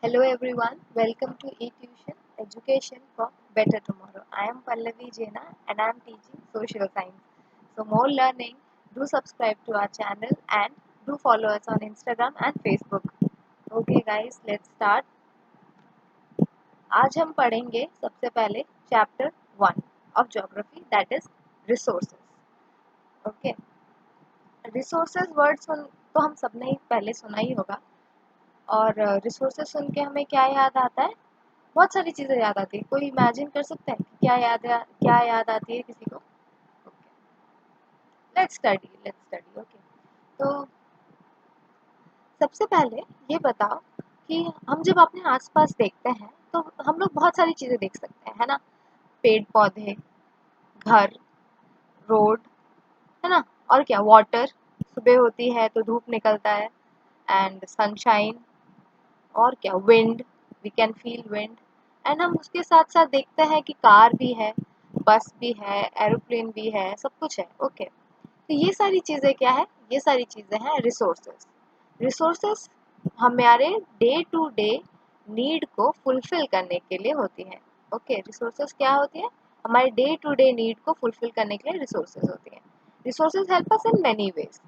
Hello everyone, welcome to eTuition Education for Better Tomorrow. I am Pallavi Jaina and I am teaching social science. So more learning, do subscribe to our channel and do follow us on Instagram and Facebook. Okay guys, let's start. आज हम पढ़ेंगे सबसे पहले chapter 1 of geography that is resources. Okay, resources word सुन तो हम सबने ही पहले सुना ही होगा. और रिसोर्सेज सुन के हमें क्या याद आता है? बहुत सारी चीज़ें याद आती है. कोई इमेजिन कर सकते हैं कि क्या याद आती है किसी को? Okay, let's study. ओके, तो सबसे पहले ये बताओ कि हम जब अपने आसपास देखते हैं तो हम लोग बहुत सारी चीज़ें देख सकते हैं, है ना? पेड़ पौधे, घर, रोड, है ना? और क्या, वाटर. सुबह होती है तो धूप निकलता है एंड सनशाइन. और क्या, wind, we can feel wind. And हम उसके साथ साथ देखते हैं कि कार भी है, बस भी है, एरोप्लेन भी है, सब कुछ है. ओके, तो ये सारी चीज़ें क्या है? ये सारी चीज़ें हैं रिसोर्सेज. रिसोर्सेज हमारे डे टू डे नीड को फुलफिल करने के लिए होती हैं. ओके, रिसोर्सेज क्या होती है? हमारे डे टू डे नीड को फुलफिल करने के लिए रिसोर्सेज होती हैं. Resources help us in many ways.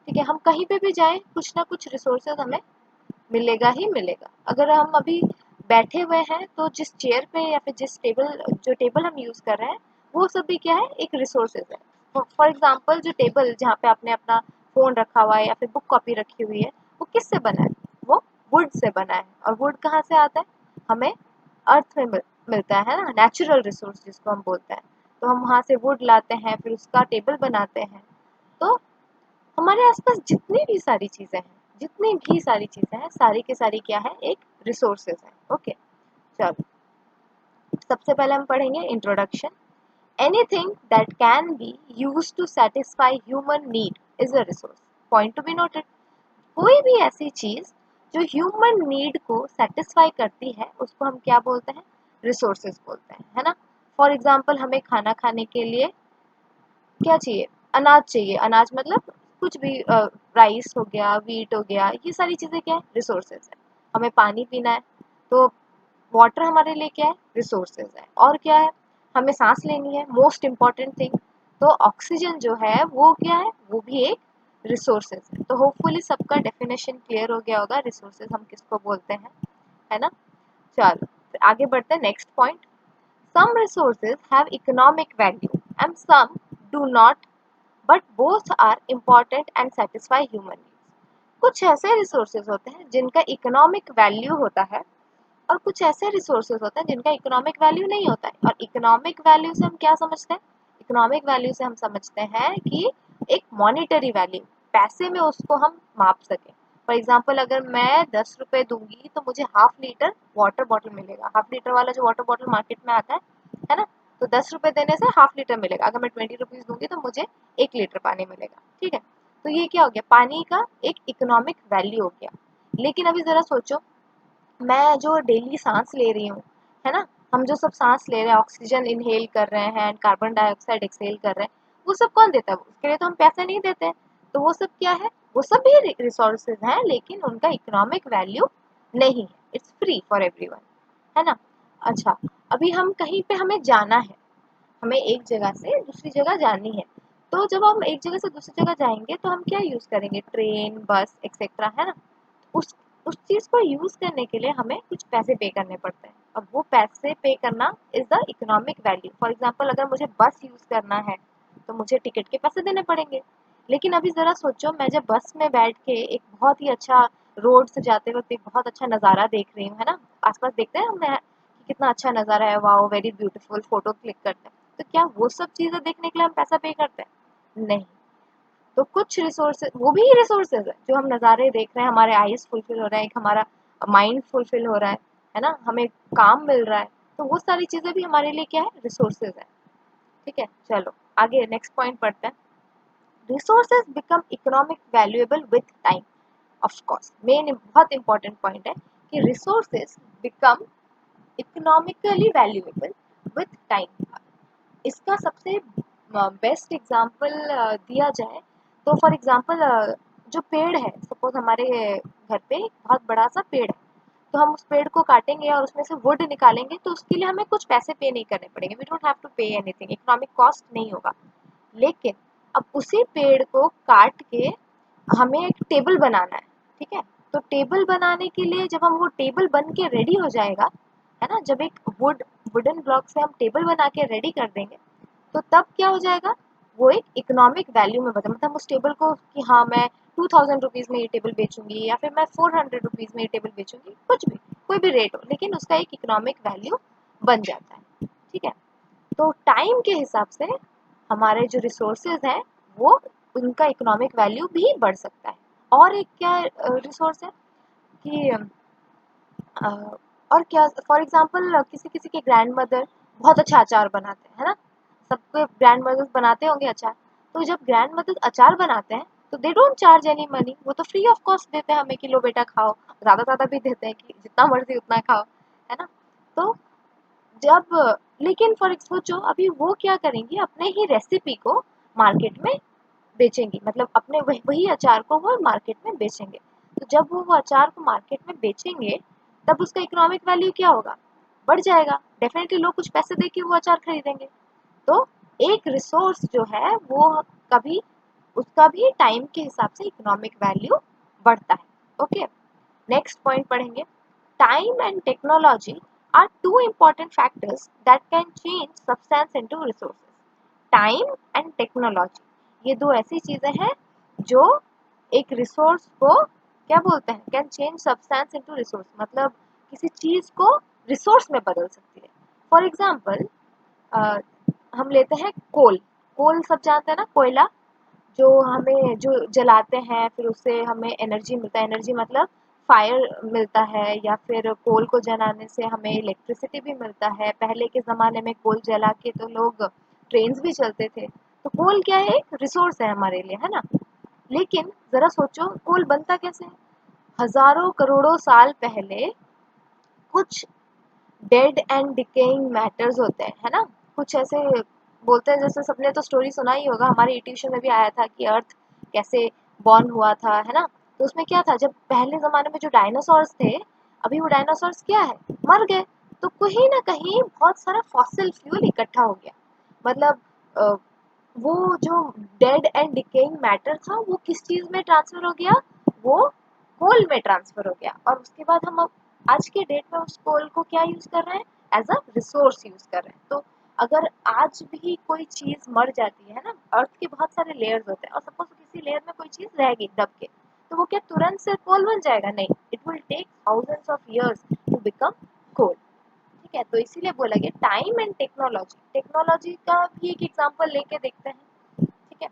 ठीक है, हम कहीं पे भी जाएं कुछ ना कुछ रिसोर्सेज हमें मिलेगा ही मिलेगा. अगर हम अभी बैठे हुए हैं तो जिस चेयर पे या फिर जो टेबल हम यूज़ कर रहे हैं वो सब भी क्या है? एक रिसोर्सेज है. फॉर एग्जांपल जो टेबल जहाँ पे आपने अपना फ़ोन रखा हुआ है या फिर बुक कॉपी रखी हुई है, वो किससे बना है? वो वुड से बना है. और वुड कहाँ से आता है? हमें अर्थ में मिलता है ना, नेचुरल रिसोर्स जिसको हम बोलते हैं. तो हम वहाँ से वुड लाते हैं, फिर उसका टेबल बनाते हैं. तो हमारे आसपास जितनी भी सारी चीज़ें हैं, सारी की सारी क्या है? एक रिसोर्सेज है. ओके, चलो सबसे पहले हम पढ़ेंगे introduction. Anything that can be use to satisfy human need is a resource. Point to be noted. कोई भी ऐसी चीज जो ह्यूमन नीड को सेटिस्फाई करती है उसको हम क्या बोलते हैं? रिसोर्सेज बोलते हैं, है ना? फॉर एग्जाम्पल हमें खाना खाने के लिए क्या चाहिए? अनाज चाहिए. अनाज मतलब कुछ भी, राइस हो गया, वीट हो गया, ये सारी चीज़ें क्या है? रिसोर्सेज है. हमें पानी पीना है तो वाटर हमारे लिए क्या है? रिसोर्सेज है. और क्या है? हमें सांस लेनी है, मोस्ट इम्पॉर्टेंट थिंग. तो ऑक्सीजन जो है वो क्या है? वो भी एक रिसोर्सेज है. तो होपफुली सबका डेफिनेशन क्लियर हो गया होगा रिसोर्सेज हम किसको बोलते हैं, है ना? चलो फिर आगे बढ़ते हैं. Next point. some resources have economic value and some do not, but both are important and satisfy human needs. कुछ ऐसे रिसोर्सेज होते हैं जिनका इकोनॉमिक वैल्यू होता है और कुछ ऐसे रिसोर्सेज होते हैं जिनका इकोनॉमिक वैल्यू नहीं होता है. और इकोनॉमिक वैल्यू से हम क्या समझते हैं? इकोनॉमिक वैल्यू से हम समझते हैं कि एक मॉनिटरी वैल्यू, पैसे में उसको हम माप सकें. फॉर एग्जाम्पल अगर मैं 10 रुपए दूंगी तो मुझे हाफ लीटर वाटर बॉटल मिलेगा. हाफ लीटर वाला जो वाटर बॉटल मार्केट में आता है ना? तो 10 रुपए देने से हाफ लीटर मिलेगा. अगर मैं 20 रुपीज दूंगी तो मुझे 1 लीटर पानी मिलेगा. ठीक है, तो ये क्या हो गया? पानी का एक इकोनॉमिक वैल्यू हो गया. लेकिन अभी जरा सोचो, मैं जो डेली सांस ले रही हूँ, है ना? हम जो सब सांस ले रहे हैं, ऑक्सीजन इनहेल कर रहे हैं एंड कार्बन डाइऑक्साइड एक्सहेल कर रहे हैं, वो सब कौन देता है? उसके लिए तो हम पैसे नहीं देते हैं. तो वो सब क्या है? वो सब भी रिसोर्सेज हैं लेकिन उनका इकोनॉमिक वैल्यू नहीं है. इट्स फ्री फॉर एवरीवन, है ना? अच्छा, अभी हम कहीं पे हमें जाना है, हमें एक जगह से दूसरी जगह जानी है. तो जब हम एक जगह से दूसरी जगह जाएंगे तो हम क्या यूज करेंगे? ट्रेन, बस एक्सेट्रा, है ना? उस उस चीज़ को यूज़ करने के लिए हमें कुछ पैसे पे करने पड़ते हैं. अब वो पैसे पे करना is the economic value. For example अगर मुझे बस यूज़ करना है तो मुझे टिकट के पैसे देने पड़ेंगे. लेकिन अभी ज़रा सोचो, मैं जब बस में बैठ के एक बहुत ही अच्छा रोड से जाते वक्त एक बहुत अच्छा नज़ारा देख रही हूँ, है ना? आसपास देखते हैं हमने कि कितना अच्छा नज़ारा है, wow very beautiful, photo click करते हैं. तो क्या वो सब चीज़ें देखने के लिए हम पैसा पे करते हैं? नहीं. तो कुछ रिसोर्सेज, वो भी रिसोर्सेज है जो हम नज़ारे देख रहे हैं, हमारे आईज फुलफिल हो रहा है, एक हमारा माइंड फुलफिल हो रहा है ना? हमें काम मिल रहा है. तो वो सारी चीज़ें भी हमारे लिए क्या है? रिसोर्सेज है. ठीक है, चलो आगे नेक्स्ट पॉइंट पढ़ते हैं. Resources become economic valuable with time. Of course main बहुत इंपॉर्टेंट पॉइंट है कि resources become economically valuable with time. इसका सबसे बेस्ट एग्जांपल दिया जाए तो फॉर एग्जांपल जो पेड़ है, सपोज हमारे घर पे एक बहुत बड़ा सा पेड़ है. हम उस पेड़ को काटेंगे और उसमें से वुड निकालेंगे तो उसके लिए हमें कुछ पैसे पे नहीं करने पड़ेंगे, we don't have to pay anything, economic cost नहीं होगा। लेकिन अब उसी पेड़ को काट के हमें एक टेबल बनाना है, ठीक है। तो टेबल बनाने के लिए जब हम वो टेबल बन के रेडी हो जाएगा, है ना, जब एक वुडन ब्लॉक से हम टेबल बना के रेडी कर देंगे तो तब क्या हो जाएगा, वो एक इकोनॉमिक वैल्यू में बदल, मतलब उस टेबल को कि हाँ मैं 2000 रुपीज़ में ये टेबल बेचूंगी या फिर मैं 400 रुपीज़ में ये टेबल बेचूंगी, कुछ भी कोई भी रेट हो, लेकिन उसका एक इकोनॉमिक वैल्यू बन जाता है, ठीक है। तो टाइम के हिसाब से हमारे जो रिसोर्सेज हैं वो उनका इकोनॉमिक वैल्यू भी बढ़ सकता है। और एक क्या रिसोर्स है कि अ, और क्या, फॉर एग्जांपल किसी किसी के ग्रैंड मदर बहुत अच्छा अचार बनाते हैं, है ना, सबके ग्रैंड मदर्स बनाते होंगे अचार। तो जब ग्रैंड मदर्स अचार बनाते हैं तो they don't charge any money, वो तो फ्री ऑफ कॉस्ट देते हैं हमें कि लो बेटा खाओ, ज़्यादा ज़्यादा भी देते हैं कि जितना मर्जी उतना खाओ, है ना। तो जब लेकिन फॉर सोचो अभी वो क्या करेंगी, अपने ही रेसिपी को मार्केट में बेचेंगी, मतलब अपने वही अचार को वो मार्केट में बेचेंगे। तो जब वो अचार को मार्केट में बेचेंगे तब उसका इकोनॉमिक वैल्यू क्या होगा, बढ़ जाएगा, डेफिनेटली लोग कुछ पैसे दे के वो अचार खरीदेंगे। तो एक रिसोर्स जो है वो कभी उसका भी टाइम के हिसाब से इकोनॉमिक वैल्यू बढ़ता है। ओके, नेक्स्ट पॉइंट पढ़ेंगे, time and technology are two important factors that can change substance into resources. Time and technology, ये दो ऐसी चीजें हैं जो एक रिसोर्स को क्या बोलते हैं, can change substance into resource, मतलब किसी चीज को रिसोर्स में बदल सकती है। फॉर एग्जाम्पल हम लेते हैं कोल, कोल सब जानते हैं ना, कोयला, जो हमें जो जलाते हैं फिर उससे हमें एनर्जी मिलता है, एनर्जी मतलब फायर मिलता है, या फिर कोल को जलाने से हमें इलेक्ट्रिसिटी भी मिलता है। पहले के ज़माने में कोल जला के तो लोग ट्रेन्स भी चलते थे। तो कोल क्या है, एक रिसोर्स है हमारे लिए, है ना। लेकिन ज़रा सोचो कोल बनता कैसे है, हज़ारों करोड़ों साल पहले कुछ डेड एंड डिकेइंग मैटर्स होते हैं, है ना, कुछ ऐसे बोलते हैं, जैसे सबने तो स्टोरी सुना ही होगा, हमारे ट्यूशन में भी आया था कि अर्थ कैसे बॉर्न हुआ था, है ना। तो उसमें क्या था, जब पहले ज़माने में जो डायनासोर्स थे, अभी वो डायनासोर्स क्या है, मर गए। तो कहीं ना कहीं बहुत सारा फॉसिल फ्यूल इकट्ठा हो गया, मतलब अ, वो जो डेड एंड डिकेइंग मैटर था वो किस चीज़ में ट्रांसफर हो गया, वो कोल में ट्रांसफर हो गया। और उसके बाद हम अब आज के डेट में उस कोल को क्या यूज़ कर रहे हैं, एज अ रिसोर्स यूज़ कर रहे हैं। तो अगर आज भी कोई चीज़ मर जाती है ना, अर्थ के बहुत सारे लेयर्स होते हैं, और सपोज किसी लेयर में कोई चीज़ रह गई दब के, तो वो क्या तुरंत से कोल बन जाएगा, नहीं, it will take thousands of years to become coal, ठीक है। तो इसीलिए बोला गया टाइम एंड टेक्नोलॉजी, टेक्नोलॉजी का भी एक एग्जांपल लेके देखते हैं, ठीक है।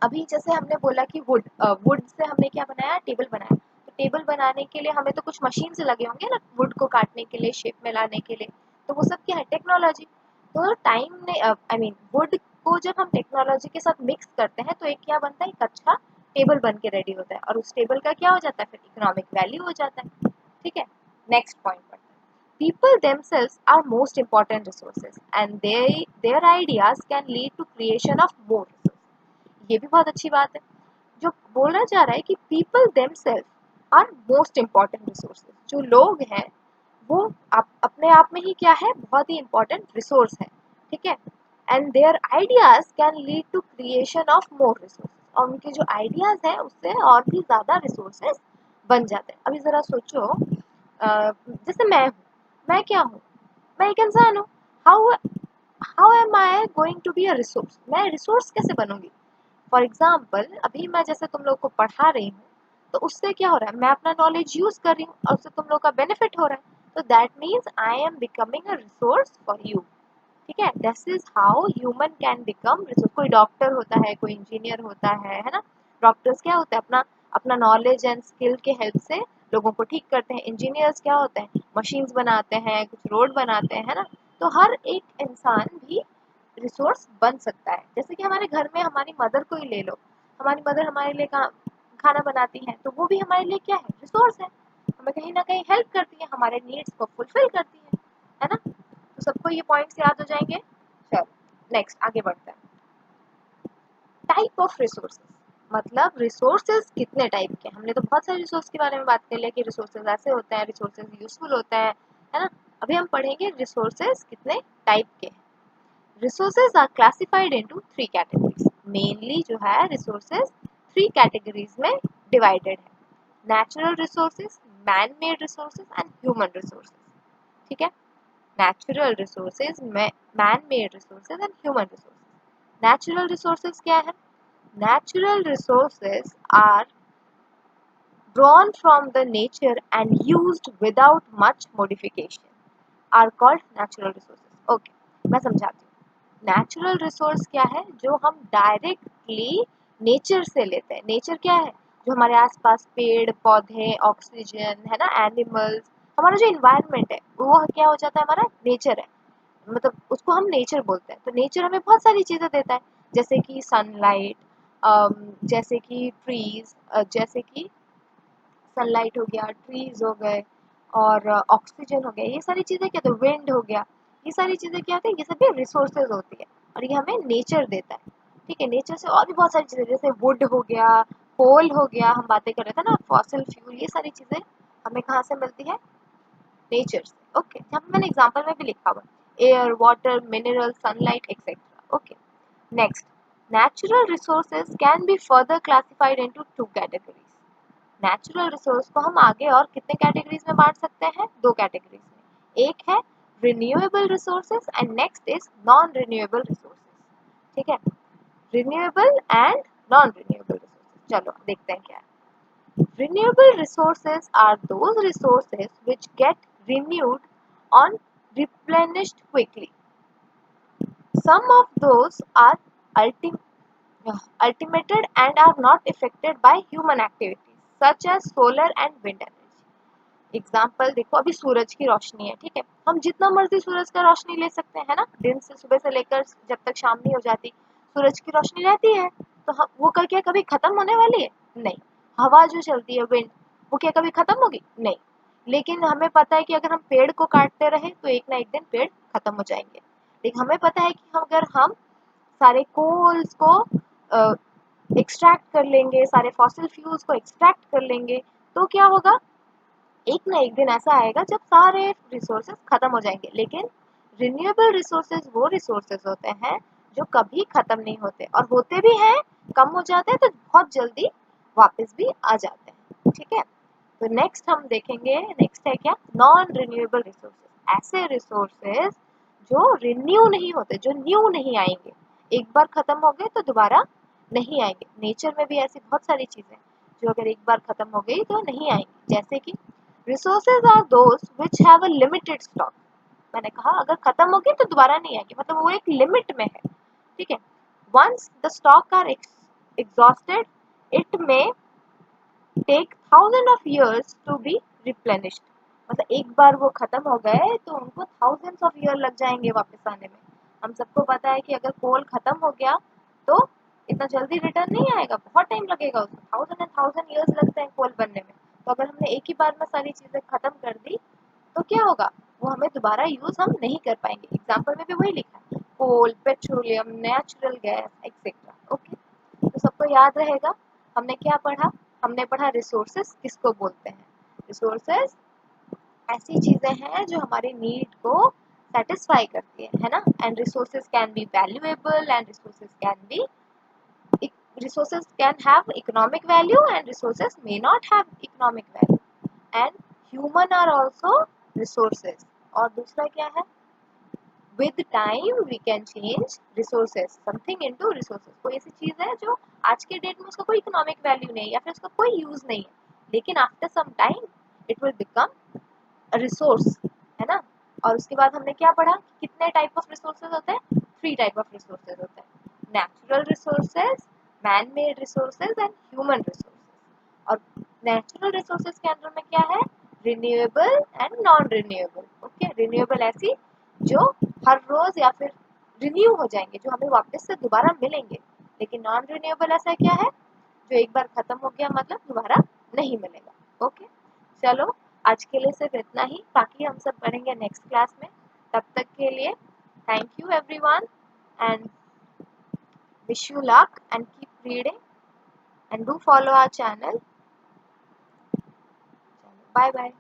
अभी जैसे हमने बोला कि वुड से हमने क्या बनाया, टेबल बनाया। तो टेबल बनाने के लिए हमें तो कुछ मशीन से लगे होंगे ना, वुड को काटने के लिए, शेप में लाने के लिए, तो वो सब क्या है, टेक्नोलॉजी। तो टाइम ने आई मीन वुड को जब हम टेक्नोलॉजी के साथ मिक्स करते हैं तो एक क्या बनता है, एक अच्छा टेबल बन के रेडी होता है, और उस टेबल का क्या हो जाता है, फिर इकोनॉमिक वैल्यू हो जाता है, ठीक है। नेक्स्ट पॉइंट पर, people themselves are most important resources and their ideas can lead to creation of more resources। ये भी बहुत अच्छी बात है, जो बोला जा रहा है कि people themself are most important resources, जो लोग हैं वो अपने आप में ही क्या है, बहुत ही इम्पोर्टेंट रिसोर्स है, ठीक है। And their ideas can lead to creation of more resources, और उनके जो आइडियाज है उससे और भी ज़्यादा रिसोर्सेज बन जाते हैं। अभी ज़रा सोचो, जैसे मैं हूँ, मैं क्या हूँ, मैं एक इंसान हूँ। How how am I going to be a resource, मैं रिसोर्स कैसे बनूंगी। फॉर एग्जाम्पल अभी मैं जैसे तुम लोग को पढ़ा रही हूँ, तो उससे क्या हो रहा है, मैं अपना नॉलेज यूज कर रही हूँ और उससे तुम लोग का बेनिफिट हो रहा है, तो that means I am becoming a resource for you, ठीक है। This is how human can become resource. कोई डॉक्टर होता है, कोई इंजीनियर होता है ना। डॉक्टर्स क्या होता है, अपना अपना नॉलेज एंड स्किल के हेल्प से लोगों को ठीक करते हैं। इंजीनियर्स क्या होते हैं, मशीन्स बनाते हैं, कुछ रोड बनाते हैं, है ना। तो हर एक इंसान भी रिसोर्स बन सकता है। जैसे कि हमारे घर में हमारी मदर को ही ले लो, हमारी मदर हमारे लिए खाना बनाती है, तो वो भी हमारे लिए क्या है, रिसोर्स है, हमें कहीं ना कहीं हेल्प करती है, हमारे नीड्स को फुलफिल करती है ना। तो सबको ये पॉइंट्स याद हो जाएंगे। चलो नेक्स्ट आगे बढ़ते हैं, टाइप ऑफ रिसोर्सेज। मतलब रिसोर्सेज कितने टाइप के, हमने तो बहुत सारे रिसोर्स के बारे में बात कर लिया कि रिसोर्सेज ऐसे होते हैं, रिसोर्सेज यूजफुल होता है ना। अभी हम पढ़ेंगे रिसोर्सेज कितने टाइप के हैं। Resources are classified into 3 categories. Mainly जो है रिसोर्सेज 3 कैटेगरीज में डिवाइडेड है, natural resources, man made resources and human resources. ठीक है, natural resources, man made resources and human resources. Natural resources क्या है? Natural resources are drawn from the nature and used without much modification are called natural resources. Okay, मैं समझाती हूँ। Natural resource क्या है? जो हम डायरेक्टली नेचर से लेते हैं। नेचर क्या है? जो हमारे आसपास पेड़ पौधे, ऑक्सीजन है ना, एनिमल्स, हमारा जो इन्वायरमेंट है वो क्या हो जाता है, हमारा नेचर है, मतलब उसको हम नेचर बोलते हैं। तो नेचर हमें बहुत सारी चीजें देता है, जैसे कि सनलाइट, जैसे कि ट्रीज, जैसे कि सनलाइट हो गया, ट्रीज हो गए, और ऑक्सीजन हो गया, ये सारी चीजें क्या, तो विंड हो गया, ये सारी चीजें क्या होती है, ये सभी रिसोर्सेज होती है और ये हमें नेचर देता है। ठीक है, नेचर से और भी बहुत सारी चीजें, जैसे वुड हो गया, कोल हो गया, हम बातें कर रहे थे ना, फॉसिल फ्यूल, ये सारी चीजें हमें कहाँ से मिलती है, नेचर से। ओके, यहाँ पे मैंने एग्जाम्पल में भी लिखा हुआ, air, water, mineral, sunlight etcetera. Okay, next, natural resources can be further classified into 2 categories. Natural resource को हम आगे और कितने कैटेगरीज में बांट सकते हैं, 2 कैटेगरीज में। एक है renewable resources and next is non renewable resources. ठीक है, renewable and non renewable resources. चलो देखते हैं क्या है। Renewable resources are those resources which get renewed on replenished quickly. Some of those are ultimated and are not affected by human activities such as solar and wind energy. Example देखो, अभी सूरज की रोशनी है, ठीक है, हम जितना मर्जी सूरज का रोशनी ले सकते हैं ना, दिन से सुबह से लेकर जब तक शाम नहीं हो जाती सूरज की रोशनी रहती है, तो हम वो क्या कभी खत्म होने वाली है? नहीं। हवा जो चलती है, विंड, वो क्या कभी खत्म होगी? नहीं। लेकिन हमें पता है कि अगर हम पेड़ को काटते रहे तो एक ना एक दिन पेड़ खत्म हो जाएंगे। लेकिन हमें पता है कि अगर हम सारे कोल्स को एक्सट्रैक्ट कर लेंगे, सारे फॉसिल फ्यूल्स को एक्सट्रैक्ट कर लेंगे, तो क्या होगा, एक ना एक दिन ऐसा आएगा जब सारे रिसोर्सेज खत्म हो जाएंगे। लेकिन रिन्यूएबल रिसोर्सेज वो रिसोर्सेज होते हैं जो कभी खत्म नहीं होते, और होते भी हैं, कम हो जाते हैं तो बहुत जल्दी वापस भी आ जाते हैं। ठीक है, तो नेक्स्ट हम देखेंगे, नेक्स्ट है क्या, नॉन रिन्यूएबल रिसोर्सेज। ऐसे रिसोर्सेज जो रिन्यू नहीं होते, जो न्यू नहीं आएंगे, एक बार खत्म हो गए तो दोबारा नहीं आएंगे। नेचर में भी ऐसी बहुत सारी चीजें जो अगर एक बार खत्म हो गई तो नहीं आएंगी, जैसे कि resources are those which have a limited stock. मैंने कहा अगर खत्म हो गई तो दोबारा नहीं आएंगे, मतलब वो एक लिमिट में है। ठीक है, once the stock are exhausted it may take thousand of years to be replenished. मतलब एक बार वो खत्म हो गए तो उनको थाउजेंड्स ऑफ ईयर लग जाएंगे वापस आने में। हम सबको पता है कि अगर कोल खत्म हो गया तो इतना जल्दी रिटर्न नहीं आएगा, बहुत टाइम लगेगा उसको, थाउजेंड एंड थाउजेंड ईयर्स लगते हैं कोल बनने में। तो अगर हमने एक ही बार में सारी चीजें खत्म कर दी तो क्या होगा, वो हमें दोबारा यूज हम नहीं कर पाएंगे। एग्जाम्पल में भी वही लिखा है, coal, petroleum, natural gas etcetera. Okay, तो सबको याद रहेगा हमने क्या पढ़ा, हमने पढ़ा रिसोर्सेस किसको बोलते हैं। रिसोर्सेस ऐसी चीजें हैं जो हमारे नीड को सेटिस्फाई करती है ना। And resources can be valuable and resources can be, resources can have economic value and resources may not have economic value, and human are also resources। और दूसरा क्या है, with time we can change resources something into resources। कोई ऐसी चीज है जो आज के डेट में उसका कोई इकोनॉमिक वैल्यू नहीं है या फिर उसका कोई यूज नहीं है, लेकिन after some time it will become resource, है ना। और उसके बाद हमने क्या पढ़ा, कितने टाइप ऑफ रिसोर्सेज होते हैं, 3 टाइप ऑफ रिसोर्सेज होते हैं, natural resources, man made resources and human resources. और नेचुरल रिसोर्सेज के अंदर में क्या है, renewable and non renewable. Okay, renewable ऐसी जो हर रोज या फिर रिन्यू हो जाएंगे, जो हमें वापस से दोबारा मिलेंगे। लेकिन नॉन रिन्यूएबल ऐसा क्या है, जो एक बार खत्म हो गया मतलब दोबारा नहीं मिलेगा। ओके, चलो आज के लिए सिर्फ इतना ही, बाकी हम सब पढ़ेंगे नेक्स्ट क्लास में। तब तक के लिए thank you everyone and wish you luck and keep reading. and do follow our channel. Bye bye.